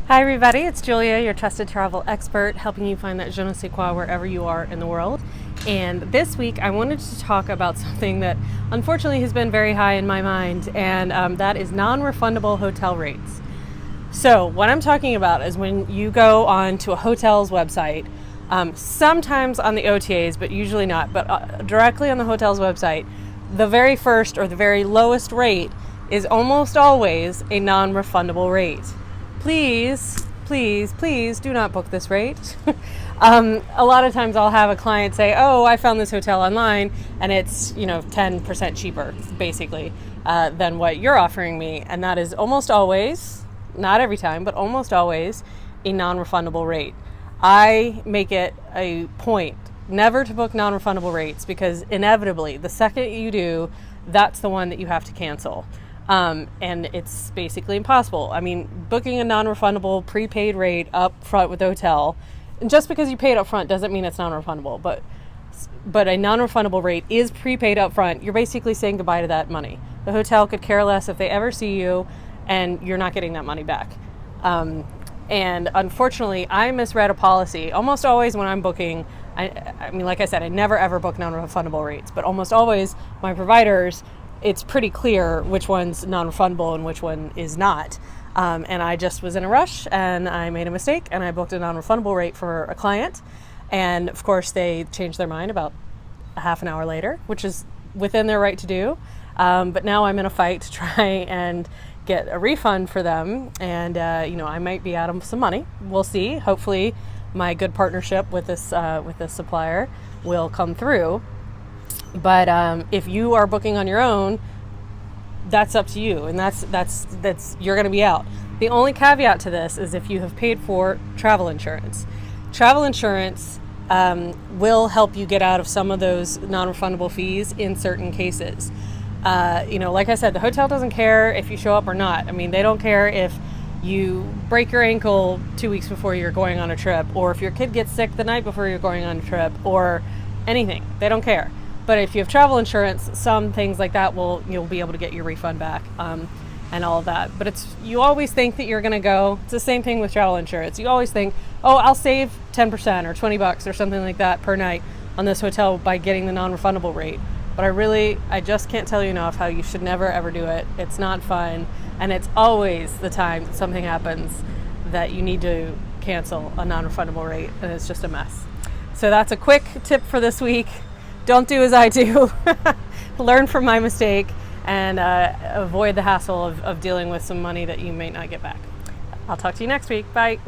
Hi everybody, it's Julia, your trusted travel expert, helping you find that je ne sais quoi wherever you are in the world. And this week I wanted to talk about something that unfortunately has been very high in my mind, and that is non-refundable hotel rates. So what I'm talking about is when you go on to a hotel's website, sometimes on the OTAs, but usually not, but directly on the hotel's website, the very first or the very lowest rate is almost always a non-refundable rate. Please, please, please do not book this rate. A lot of times I'll have a client say, oh, I found this hotel online and it's, 10% cheaper, basically, than what you're offering me. And that is almost always, not every time, but almost always a non-refundable rate. I make it a point never to book non-refundable rates because inevitably, the second you do, that's the one that you have to cancel. And it's basically impossible. I mean, booking a non-refundable prepaid rate up front with the hotel, and just because you pay it up front doesn't mean it's non-refundable, but a non-refundable rate is prepaid up front. You're basically saying goodbye to that money. The hotel could care less if they ever see you, and you're not getting that money back. And unfortunately, I misread a policy. Almost always when I'm booking, I mean, like I said, I never ever book non-refundable rates, but almost always my providers, it's pretty clear which one's non-refundable and which one is not. And I just was in a rush and I made a mistake and I booked a non-refundable rate for a client. And of course they changed their mind about a half an hour later, which is within their right to do. But now I'm in a fight to try and get a refund for them. And, I might be out of some money. We'll see. Hopefully my good partnership with this supplier will come through. But if you are booking on your own, that's up to you, and that's you're going to be out. The only caveat to this is if you have paid for travel insurance. Travel insurance will help you get out of some of those non-refundable fees in certain cases. Like I said, the hotel doesn't care if you show up or not. I mean, they don't care if you break your ankle 2 weeks before you're going on a trip, or if your kid gets sick the night before you're going on a trip, or anything. They don't care. But if you have travel insurance, some things like that you'll be able to get your refund back, and all of that. But you always think that you're going to go. It's the same thing with travel insurance. You always think, oh, I'll save 10% or $20 or something like that per night on this hotel by getting the non-refundable rate. But I just can't tell you enough how you should never ever do it. It's not fun, and it's always the time that something happens that you need to cancel a non-refundable rate, and it's just a mess. So that's a quick tip for this week. Don't do as I do. Learn from my mistake and avoid the hassle of dealing with some money that you may not get back. I'll talk to you next week. Bye.